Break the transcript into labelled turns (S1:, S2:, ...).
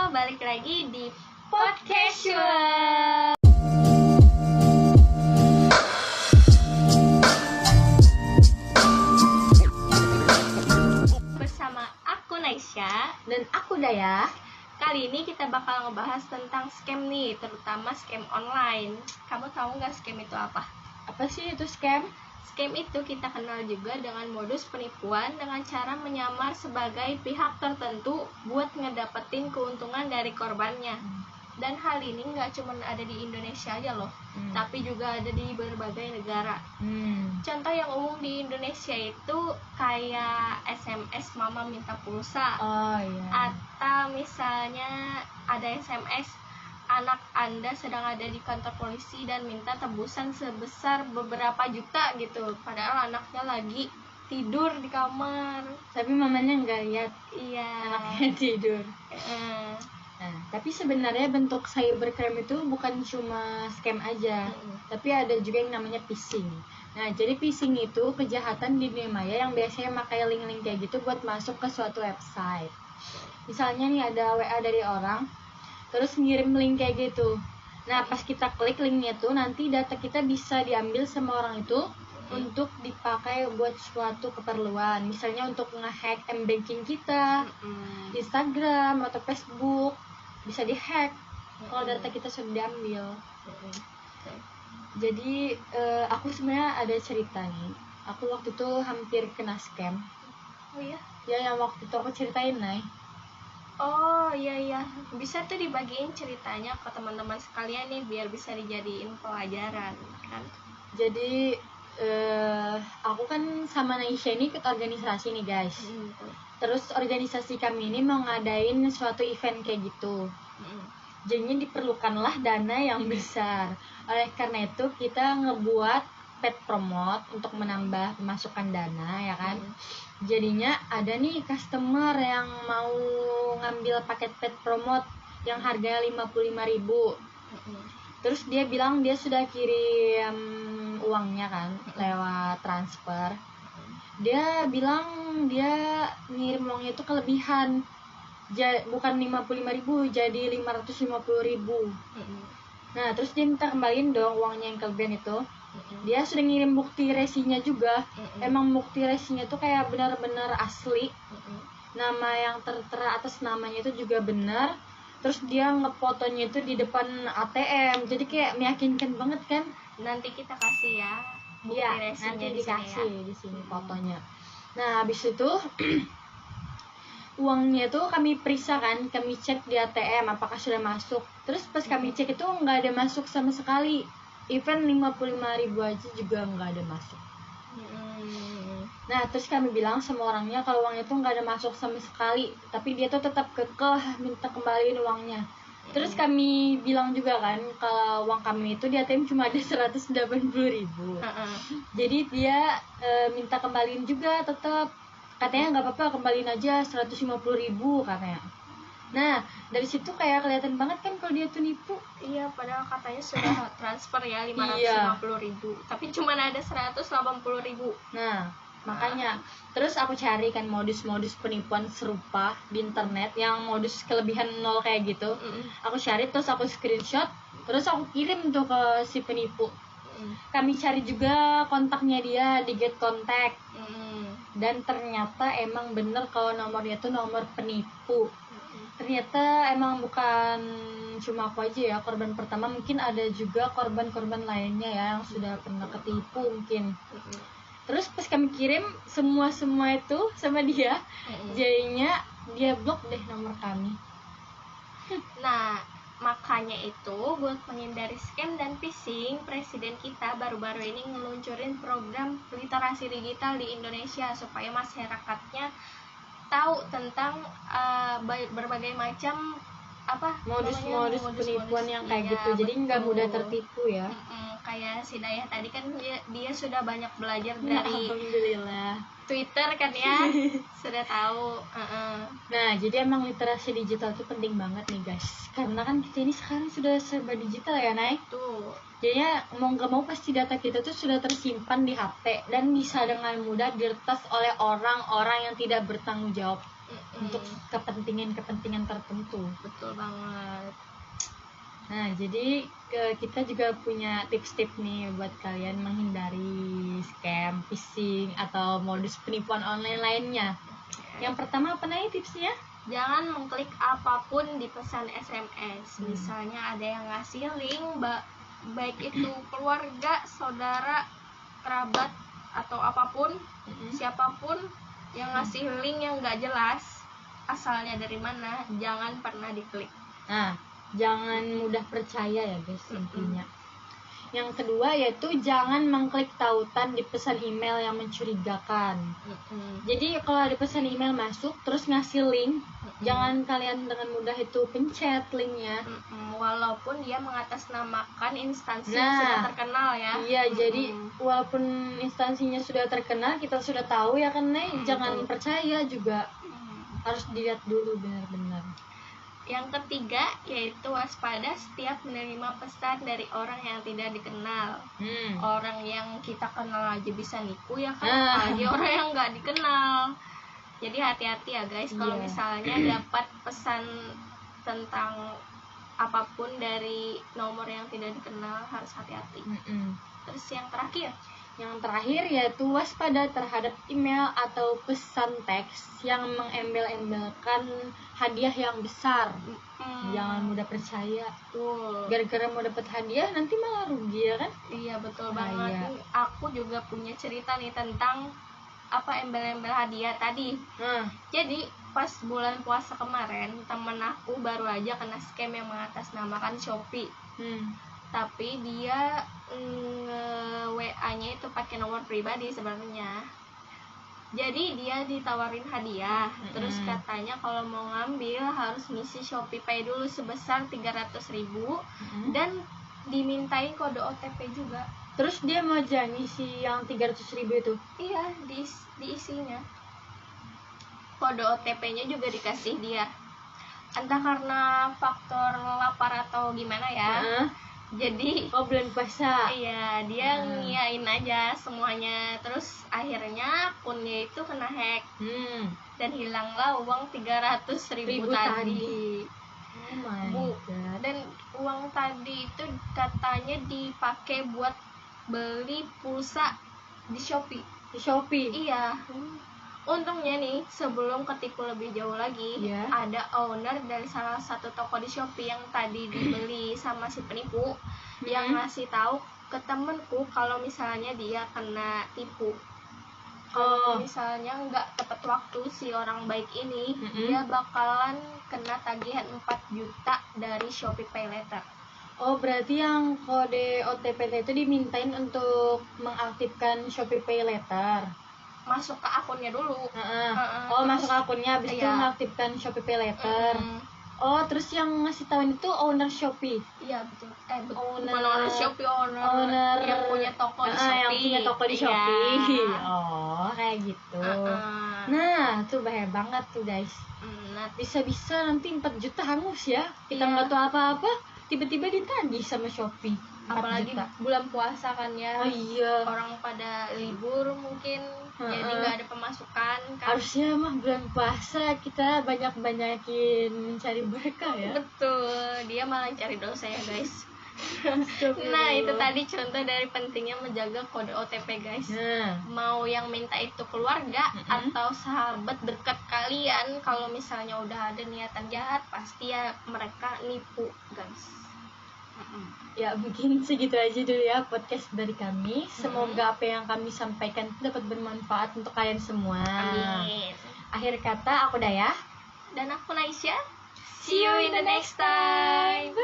S1: balik lagi di Podcasual. Bersama aku Naisha
S2: Dan aku Daya.
S1: Kali ini kita bakal ngebahas tentang scam nih, terutama scam online. Kamu tahu nggak scam itu apa?
S2: Apa sih itu scam?
S1: Scam itu kita kenal juga dengan modus penipuan dengan cara menyamar sebagai pihak tertentu buat ngedapetin keuntungan dari korbannya. Dan hal ini nggak cuma ada di Indonesia aja loh, tapi juga ada di berbagai negara. Contoh yang umum di Indonesia itu kayak SMS mama minta pulsa.
S2: Oh iya.
S1: Atau misalnya ada SMS anak Anda sedang ada di kantor polisi dan minta tebusan sebesar beberapa juta gitu, padahal anaknya lagi tidur di kamar.
S2: Tapi mamanya nggak lihat
S1: Iya.
S2: anaknya tidur.
S1: Eh,
S2: Nah, tapi sebenarnya bentuk cybercrime itu bukan cuma scam aja, tapi ada juga yang namanya phishing. Nah, jadi phishing itu kejahatan di dunia maya yang biasanya pakai link-link kayak gitu buat masuk ke suatu website. Misalnya nih ada WA dari orang, terus ngirim link kayak gitu. Nah, pas kita klik linknya tuh, nanti data kita bisa diambil sama orang itu untuk dipakai buat suatu keperluan. Misalnya untuk nge-hack m-banking kita, Instagram atau Facebook, bisa di-hack kalau data kita sudah diambil. Jadi aku sebenarnya ada cerita nih. Aku waktu itu hampir kena scam.
S1: Oh iya.
S2: Ya, yang waktu itu aku ceritain, Nay.
S1: Oh iya, bisa tuh dibagiin ceritanya ke teman-teman sekalian nih biar bisa dijadiin pelajaran kan.
S2: Jadi aku kan sama Naisha ini ikut organisasi nih guys. Terus organisasi kami ini mau ngadain suatu event kayak gitu. Jadinya diperlukanlah dana yang besar. Oleh karena itu kita ngebuat paid promote untuk menambah pemasukan dana ya kan. Jadinya ada nih customer yang mau ngambil paket paid promote yang harganya 55.000. Terus dia bilang dia sudah kirim uangnya kan lewat transfer. Dia bilang dia ngirim uangnya itu kelebihan. Bukan 55.000 jadi 550.000. Nah, terus dia minta kembaliin dong uangnya yang kelebihan itu. Dia sudah ngirim bukti resinya juga. Emang bukti resinya tuh kayak benar-benar asli. Nama yang tertera atas namanya itu juga benar. Terus dia ngefotonya itu di depan ATM. Jadi kayak meyakinkan banget kan?
S1: Nanti kita kasih ya bukti
S2: Iya,
S1: resinya
S2: nanti
S1: di sini
S2: dikasih
S1: ya.
S2: di sini fotonya. Nah, habis itu uangnya tuh kami periksa kan, kami cek di ATM apakah sudah masuk. Terus pas kami cek itu nggak ada masuk sama sekali. Even 55.000 aja juga nggak ada masuk. Nah, terus kami bilang sama orangnya kalau uangnya tuh nggak ada masuk sama sekali, tapi dia tuh tetap kekeh minta kembaliin uangnya. Terus kami bilang juga kan kalau uang kami itu di ATM cuma ada 180.000. Jadi dia minta kembaliin juga tetap. Katanya nggak apa-apa, kembaliin aja 150.000 katanya. Nah, dari situ kayak kelihatan banget kan kalau dia tuh nipu.
S1: Iya, padahal katanya sudah transfer ya 550.000, tapi cuma ada 180.000.
S2: Nah, makanya terus aku cari kan modus-modus penipuan serupa di internet yang modus kelebihan nol kayak gitu. Aku cari terus aku screenshot, terus aku kirim tuh ke si penipu. Kami cari juga kontaknya dia di Get Contact. Dan ternyata emang bener kalau nomornya tuh nomor penipu. Ternyata emang bukan cuma aku aja ya korban pertama, mungkin ada juga korban-korban lainnya ya yang sudah pernah ketipu mungkin. Terus pas kami kirim semua itu sama dia, jadinya dia blok deh nomor kami.
S1: Nah, makanya itu buat menghindari scam dan phishing, presiden kita baru-baru ini ngeluncurin program literasi digital di Indonesia supaya masyarakatnya tahu tentang berbagai macam
S2: modus-modus penipuan yang kayak gitu. Jadi nggak mudah tertipu ya.
S1: Kayak si Dayah tadi kan dia sudah banyak belajar dari
S2: Alhamdulillah.
S1: Twitter kan ya, sudah tahu.
S2: Nah, jadi emang literasi digital itu penting banget nih guys. Karena kan kita ini sekarang sudah serba digital ya, Nay.
S1: Tuh.
S2: Jadinya mau nggak mau pasti data kita tuh sudah tersimpan di HP dan bisa dengan mudah diretas oleh orang-orang yang tidak bertanggung jawab. untuk kepentingan tertentu.
S1: Betul banget.
S2: Nah, jadi kita juga punya tips-tips nih buat kalian menghindari scam, phishing, atau modus penipuan online lainnya. Yang pertama apa nih tipsnya?
S1: Jangan mengklik apapun di pesan SMS. Misalnya ada yang ngasih link, baik itu keluarga, saudara, kerabat, atau apapun, siapapun yang ngasih link yang nggak jelas asalnya dari mana, jangan pernah diklik.
S2: Nah, jangan mudah percaya ya guys, intinya. Yang kedua yaitu jangan mengklik tautan di pesan email yang mencurigakan. Jadi kalau ada pesan email masuk terus ngasih link, jangan kalian dengan mudah itu pencet linknya.
S1: Walaupun dia mengatasnamakan instansi yang sudah terkenal ya.
S2: Iya, jadi walaupun instansinya sudah terkenal, kita sudah tahu ya kan, jangan percaya juga. Harus dilihat dulu benar-benar.
S1: Yang ketiga yaitu waspada setiap menerima pesan dari orang yang tidak dikenal. Orang yang kita kenal aja bisa nipu ya kan, apalagi orang yang nggak dikenal. Jadi hati-hati ya guys, kalau misalnya dapat pesan tentang apapun dari nomor yang tidak dikenal, harus hati-hati. Terus yang terakhir
S2: yaitu waspada terhadap email atau pesan teks yang mengembel-embelkan hadiah yang besar. Jangan mudah percaya. Gara-gara mau dapat hadiah nanti malah rugi ya kan?
S1: Iya, betul banget. Aku juga punya cerita nih tentang embel-embel hadiah tadi. Jadi pas bulan puasa kemarin, temen aku baru aja kena scam yang mengatasnamakan Shopee. Tapi dia WA-nya itu pakai nomor pribadi sebenarnya. Jadi dia ditawarin hadiah, terus katanya kalau mau ngambil harus ngisi Shopee Pay dulu sebesar 300.000 dan dimintain kode OTP juga.
S2: Terus dia mau ngisi yang 300.000 itu?
S1: Iya, diisinya. Kode OTP-nya juga dikasih dia. Entah karena faktor lapar atau gimana ya. Jadi
S2: bulan puasa.
S1: Iya, dia ngiyain aja semuanya. Terus akhirnya akunnya itu kena hack. Dan hilanglah uang 300.000 tadi.
S2: Oh my god.
S1: Dan uang tadi itu katanya dipakai buat beli pulsa di Shopee. Iya. Untungnya nih, sebelum ketipu lebih jauh lagi, ada owner dari salah satu toko di Shopee yang tadi dibeli sama si penipu yang ngasih tahu ke temenku kalau misalnya dia kena tipu. Kalau misalnya nggak tepat waktu si orang baik ini, dia bakalan kena tagihan 4 juta dari Shopee Pay Later.
S2: Oh, berarti yang kode OTP itu dimintain untuk mengaktifkan Shopee Pay Later.
S1: Masuk ke akunnya dulu.
S2: Masuk ke akunnya, habis itu mengaktifkan Shopee Pay Later. Terus yang ngasih tahuin itu owner Shopee.
S1: Iya, betul. Bukan owner Shopee, owner yang punya toko di Shopee.
S2: Yang punya toko di Shopee. Kayak gitu. Nah, tuh bahaya banget tuh guys. Bisa-bisa nanti 4 juta hangus ya. Kita nggak tahu apa-apa, tiba-tiba ditagih sama Shopee.
S1: Apalagi bulan puasa kan ya. Orang pada libur mungkin, jadi nggak ada pemasukan kan.
S2: Harusnya mah bulan puasa kita banyakin mencari berkah ya.
S1: Betul, dia malah cari dosa ya guys. Nah, itu tadi contoh dari pentingnya menjaga kode OTP guys. Mau yang minta itu keluarga atau sahabat dekat kalian, kalau misalnya udah ada niatan jahat, pasti ya mereka nipu guys.
S2: Ya mungkin segitu aja dulu ya podcast dari kami. Semoga apa yang kami sampaikan dapat bermanfaat untuk kalian semua.
S1: Amin.
S2: Akhir kata aku Daya
S1: dan aku Naisha. See you in the next time.